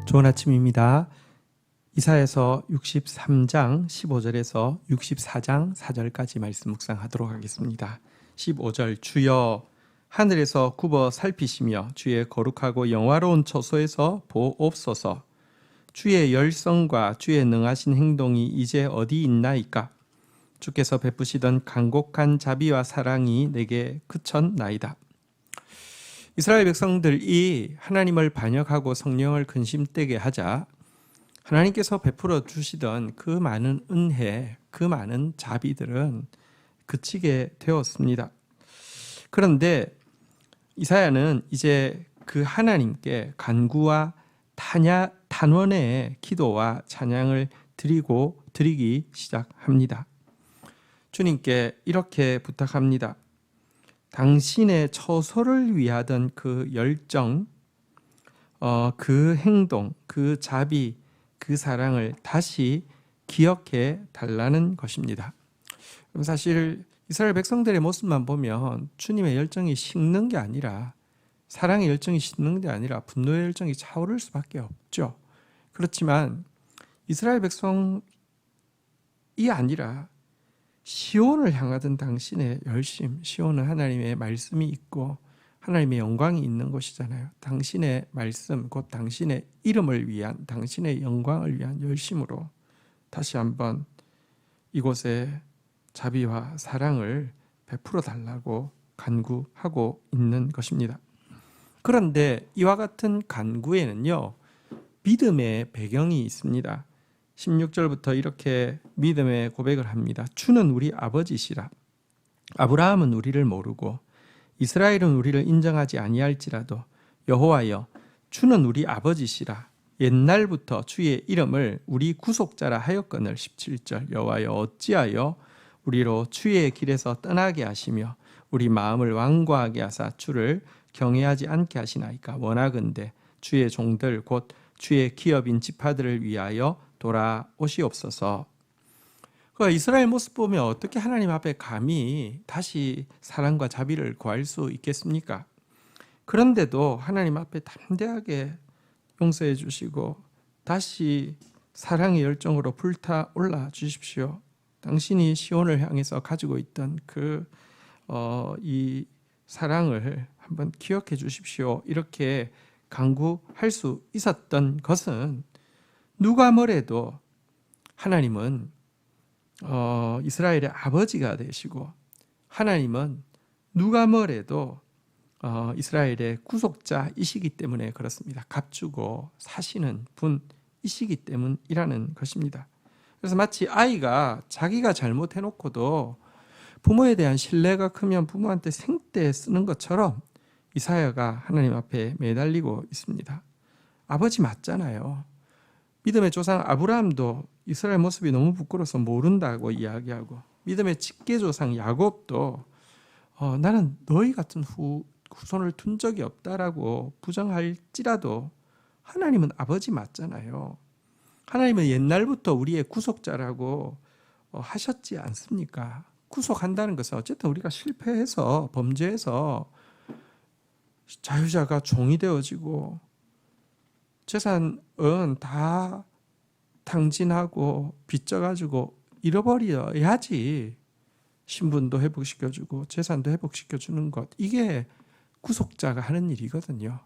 좋은 아침입니다. 이사야서 63장 15절에서 64장 4절까지 말씀 묵상하도록 하겠습니다. 15절 주여 하늘에서 굽어 살피시며 주의 거룩하고 영화로운 처소에서 보옵소서. 주의 열성과 주의 능하신 행동이 이제 어디 있나이까? 주께서 베푸시던 간곡한 자비와 사랑이 내게 그쳤나이다. 이스라엘 백성들이 하나님을 반역하고 성령을 근심되게 하자 하나님께서 베풀어 주시던 그 많은 은혜, 그 많은 자비들은 그치게 되었습니다. 그런데 이사야는 이제 그 하나님께 간구와 탄원의 기도와 찬양을 드리기 시작합니다. 주님께 이렇게 부탁합니다. 당신의 처소를 위하던 그 열정, 그 행동, 그 자비, 그 사랑을 다시 기억해 달라는 것입니다. 사실 이스라엘 백성들의 모습만 보면 주님의 열정이 식는 게 아니라, 사랑의 열정이 식는 게 아니라 분노의 열정이 차오를 수밖에 없죠. 그렇지만 이스라엘 백성이 아니라 시온을 향하던 당신의 열심, 시온은 하나님의 말씀이 있고 하나님의 영광이 있는 곳이잖아요. 당신의 말씀, 곧 당신의 이름을 위한, 당신의 영광을 위한 열심으로 다시 한번 이곳에 자비와 사랑을 베풀어 달라고 간구하고 있는 것입니다. 그런데 이와 같은 간구에는요, 믿음의 배경이 있습니다. 16절부터 이렇게 믿음의 고백을 합니다. 주는 우리 아버지시라. 아브라함은 우리를 모르고 이스라엘은 우리를 인정하지 아니할지라도 여호와여 주는 우리 아버지시라. 옛날부터 주의 이름을 우리 구속자라 하였거늘. 17절 여호와여 어찌하여 우리로 주의 길에서 떠나게 하시며 우리 마음을 완고하게 하사 주를 경외하지 않게 하시나이까. 원하건대 주의 종들 곧 주의 기업인 지파들을 위하여 돌아오시옵소서. 이스라엘 모습 보면 어떻게 하나님 앞에 감히 다시 사랑과 자비를 구할 수 있겠습니까? 그런데도 하나님 앞에 담대하게 용서해 주시고 다시 사랑의 열정으로 불타올라 주십시오. 당신이 시온을 향해서 가지고 있던 이 사랑을 한번 기억해 주십시오. 이렇게 간구할 수 있었던 것은 누가 뭐래도 하나님은 이스라엘의 아버지가 되시고 하나님은 누가 뭐래도 이스라엘의 구속자이시기 때문에 그렇습니다. 값주고 사시는 분이시기 때문이라는 것입니다. 그래서 마치 아이가 자기가 잘못해놓고도 부모에 대한 신뢰가 크면 부모한테 생떼 쓰는 것처럼 이사야가 하나님 앞에 매달리고 있습니다. 아버지 맞잖아요. 믿음의 조상 아브라함도 이스라엘 모습이 너무 부끄러워서 모른다고 이야기하고, 믿음의 직계조상 야곱도 나는 너희 같은 후손을 둔 적이 없다라고 부정할지라도 하나님은 아버지 맞잖아요. 하나님은 옛날부터 우리의 구속자라고 하셨지 않습니까? 구속한다는 것은 어쨌든 우리가 실패해서 범죄해서 자유자가 종이 되어지고 재산은 다 탕진하고 빚져가지고 잃어버려야지 신분도 회복시켜주고 재산도 회복시켜주는 것, 이게 구속자가 하는 일이거든요.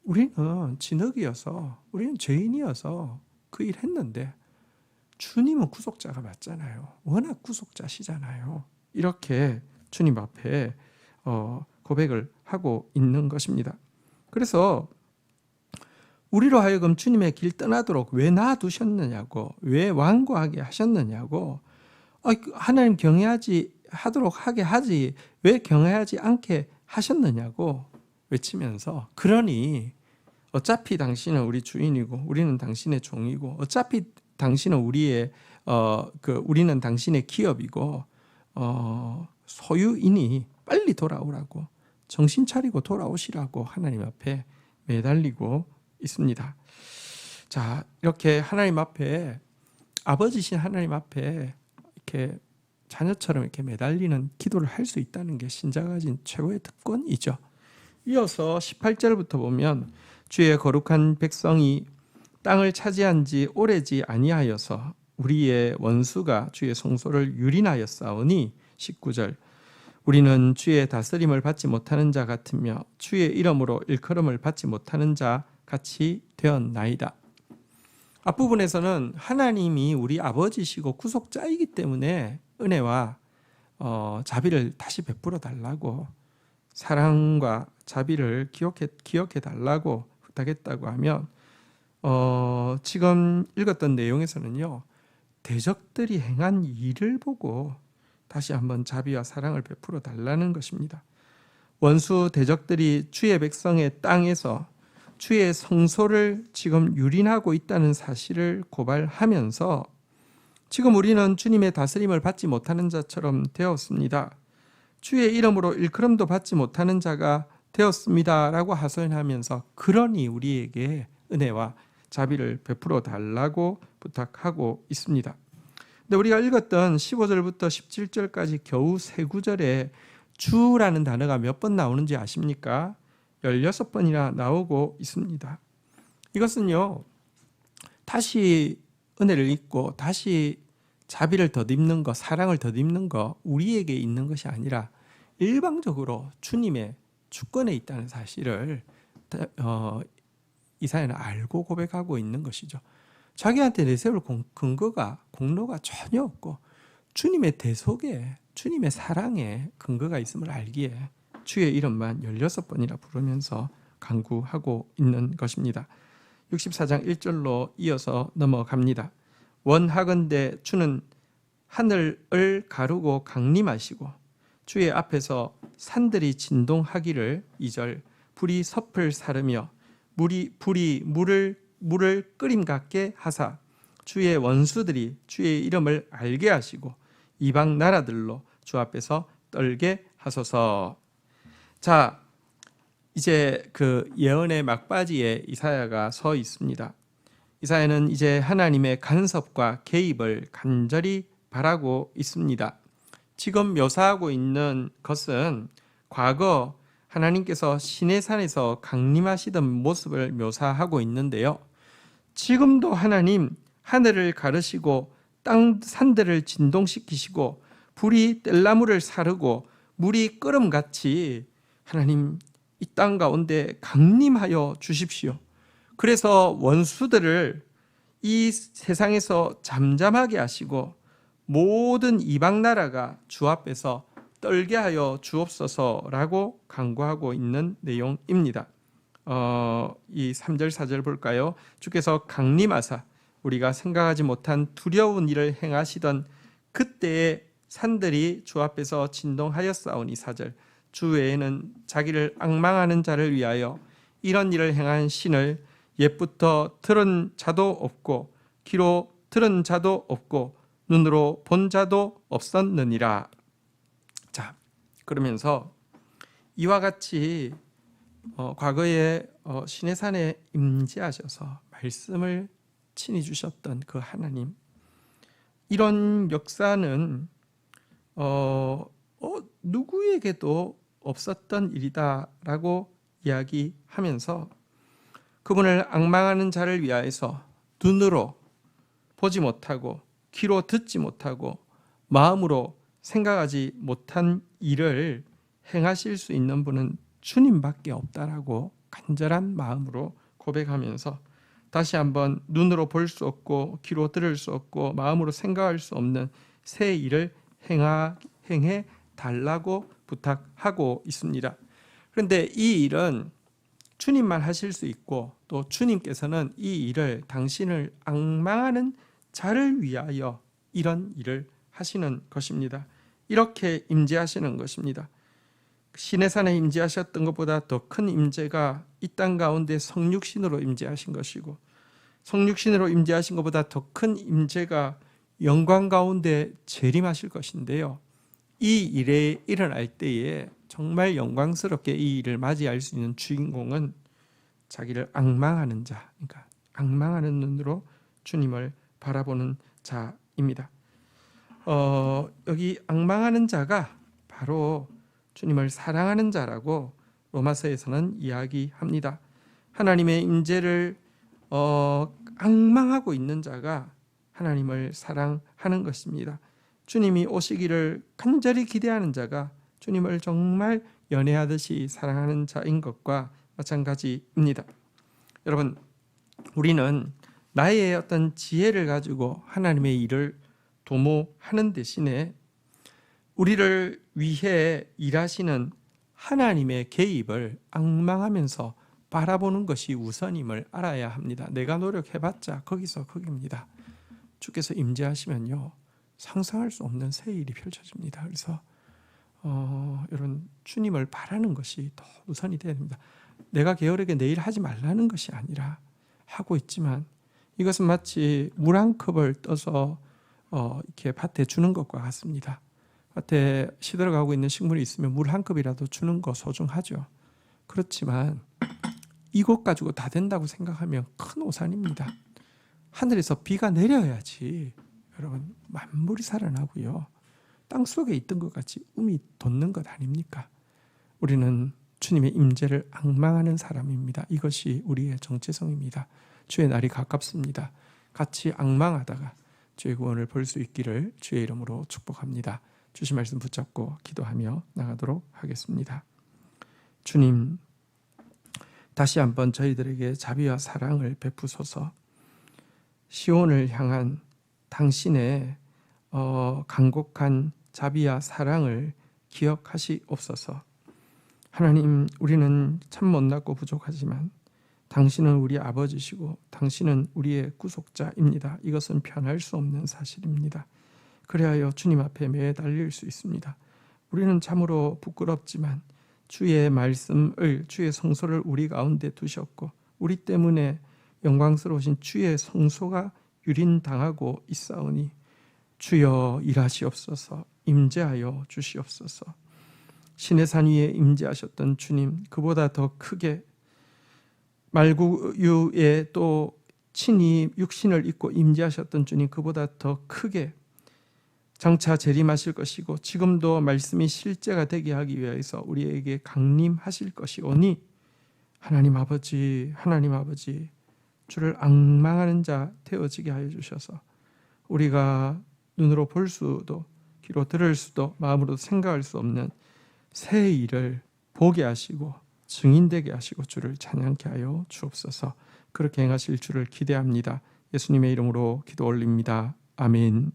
우리는 진흙이어서, 우리는 죄인이어서 그 일 했는데 주님은 구속자가 맞잖아요. 워낙 구속자시잖아요. 이렇게 주님 앞에 고백을 하고 있는 것입니다. 그래서 우리로 하여금 주님의 길 떠나도록 왜 놔두셨느냐고, 왜 완고하게 하셨느냐고, 하나님 경외하지 하도록 하게 하지 왜 경외하지 않게 하셨느냐고 외치면서, 그러니 어차피 당신은 우리 주인이고 우리는 당신의 종이고 어차피 당신은 우리는 당신의 기업이고 소유이니 빨리 돌아오라고, 정신 차리고 돌아오시라고 하나님 앞에 매달리고 있습니다. 자, 이렇게 하나님 앞에, 아버지신 하나님 앞에 이렇게 자녀처럼 이렇게 매달리는 기도를 할 수 있다는 게 신자가 가진 최고의 특권이죠. 이어서 18절부터 보면 주의 거룩한 백성이 땅을 차지한 지 오래지 아니하여서 우리의 원수가 주의 성소를 유린하였사오니 19절 우리는 주의 다스림을 받지 못하는 자 같으며 주의 이름으로 일컬음을 받지 못하는 자 같이 되었나이다. 앞부분에서는 하나님이 우리 아버지시고 구속자이기 때문에 은혜와 자비를 다시 베풀어 달라고, 사랑과 자비를 기억해 달라고 부탁했다고 하면 지금 읽었던 내용에서는요, 대적들이 행한 일을 보고 다시 한번 자비와 사랑을 베풀어 달라는 것입니다. 원수 대적들이 주의 백성의 땅에서 주의 성소를 지금 유린하고 있다는 사실을 고발하면서 지금 우리는 주님의 다스림을 받지 못하는 자처럼 되었습니다. 주의 이름으로 일컬음도 받지 못하는 자가 되었습니다 라고 하소연하면서 그러니 우리에게 은혜와 자비를 베풀어 달라고 부탁하고 있습니다. 근데 우리가 읽었던 15절부터 17절까지 겨우 세 구절에 주라는 단어가 몇 번 나오는지 아십니까? 16번이나 나오고 있습니다. 이것은요, 다시 은혜를 잊고 다시 자비를 덧입는 것, 사랑을 덧입는 것, 우리에게 있는 것이 아니라 일방적으로 주님의 주권에 있다는 사실을 이사야는 알고 고백하고 있는 것이죠. 자기한테 내세울 근거가, 공로가 전혀 없고 주님의 대속에, 주님의 사랑에 근거가 있음을 알기에 주의 이름만 16번이나 부르면서 간구하고 있는 것입니다. 64장 1절로 이어서 넘어갑니다. 원하건대 주는 하늘을 가르고 강림하시고 주의 앞에서 산들이 진동하기를 2절 불이 섭을 사르며 불이 물을 끓임 같게 하사 주의 원수들이 주의 이름을 알게 하시고 이방 나라들로 주 앞에서 떨게 하소서. 자, 이제 그 예언의 막바지에 이사야가 서 있습니다. 이사야는 이제 하나님의 간섭과 개입을 간절히 바라고 있습니다. 지금 묘사하고 있는 것은 과거 하나님께서 시내산에서 강림하시던 모습을 묘사하고 있는데요. 지금도 하나님 하늘을 가르시고 땅 산들을 진동시키시고 불이 뗄나무를 사르고 물이 끓음같이 하나님 이 땅 가운데 강림하여 주십시오. 그래서 원수들을 이 세상에서 잠잠하게 하시고 모든 이방 나라가 주 앞에서 떨게 하여 주옵소서라고 간구하고 있는 내용입니다. 이 3절 4절 볼까요? 주께서 강림하사 우리가 생각하지 못한 두려운 일을 행하시던 그때의 산들이 주 앞에서 진동하였사오니 4절 주 외에는 자기를 앙망하는 자를 위하여 이런 일을 행한 신을 옛부터 들은 자도 없고 귀로 들은 자도 없고 눈으로 본 자도 없었느니라. 자, 그러면서 이와 같이 과거에 시내산에 임재하셔서 말씀을 친히 주셨던 그 하나님, 이런 역사는 누구에게도 없었던 일이다라고 이야기하면서 그분을 앙망하는 자를 위하여서 눈으로 보지 못하고 귀로 듣지 못하고 마음으로 생각하지 못한 일을 행하실 수 있는 분은 주님밖에 없다라고 간절한 마음으로 고백하면서 다시 한번 눈으로 볼 수 없고 귀로 들을 수 없고 마음으로 생각할 수 없는 새 일을 행해 달라고 부탁하고 있습니다. 그런데 이 일은 주님만 하실 수 있고 또 주님께서는 이 일을 당신을 앙망하는 자를 위하여 이런 일을 하시는 것입니다. 이렇게 임재하시는 것입니다. 시내산에 임재하셨던 것보다 더 큰 임재가 이 땅 가운데 성육신으로 임재하신 것이고 성육신으로 임재하신 것보다 더 큰 임재가 영광 가운데 재림하실 것인데요. 이 일에 일어날 때에 정말 영광스럽게 이 일을 맞이할 수 있는 주인공은 자기를 앙망하는 자, 그러니까 앙망하는 눈으로 주님을 바라보는 자입니다. 여기 앙망하는 자가 바로 주님을 사랑하는 자라고 로마서에서는 이야기합니다. 하나님의 임재를 앙망하고 있는 자가 하나님을 사랑하는 것입니다. 주님이 오시기를 간절히 기대하는 자가 주님을 정말 연애하듯이 사랑하는 자인 것과 마찬가지입니다. 여러분, 우리는 나의 어떤 지혜를 가지고 하나님의 일을 도모하는 대신에 우리를 위해 일하시는 하나님의 개입을 앙망하면서 바라보는 것이 우선임을 알아야 합니다. 내가 노력해봤자 거기서 거기입니다. 주께서 임재하시면요, 상상할 수 없는 새 일이 펼쳐집니다. 그래서 여러분, 주님을 바라는 것이 더 우선이 되어야 됩니다. 내가 게으르게 내일 하지 말라는 것이 아니라 하고 있지만 이것은 마치 물 한 컵을 떠서 이렇게 밭에 주는 것과 같습니다. 밭에 시들어가고 있는 식물이 있으면 물 한 컵이라도 주는 거 소중하죠. 그렇지만 이것 가지고 다 된다고 생각하면 큰 오산입니다. 하늘에서 비가 내려야지 여러분 만물이 살아나고요, 땅 속에 있던 것 같이 움이 돋는 것 아닙니까? 우리는 주님의 임재를 앙망하는 사람입니다. 이것이 우리의 정체성입니다. 주의 날이 가깝습니다. 같이 앙망하다가 주의 구원을 볼 수 있기를 주의 이름으로 축복합니다. 주신 말씀 붙잡고 기도하며 나가도록 하겠습니다. 주님, 다시 한번 저희들에게 자비와 사랑을 베푸소서. 시온을 향한 당신의 간곡한 자비와 사랑을 기억하시옵소서. 하나님, 우리는 참 못났고 부족하지만 당신은 우리 아버지시고 당신은 우리의 구속자입니다. 이것은 변할 수 없는 사실입니다. 그래야 주님 앞에 매달릴 수 있습니다. 우리는 참으로 부끄럽지만 주의 말씀을, 주의 성소를 우리 가운데 두셨고 우리 때문에 영광스러우신 주의 성소가 유린당하고 있사오니 주여 일하시옵소서. 임재하여 주시옵소서. 신의 산 위에 임재하셨던 주님, 그보다 더 크게 말구유에 또 친히 육신을 입고 임재하셨던 주님, 그보다 더 크게 장차 재림하실 것이고 지금도 말씀이 실제가 되게 하기 위해서 우리에게 강림하실 것이오니 하나님 아버지, 하나님 아버지, 주를 앙망하는 자 되어지게 하여 주셔서 우리가 눈으로 볼 수도 귀로 들을 수도 마음으로 생각할 수 없는 새 일을 보게 하시고 증인되게 하시고 주를 찬양케 하여 주옵소서. 그렇게 행하실 주를 기대합니다. 예수님의 이름으로 기도 올립니다. 아멘.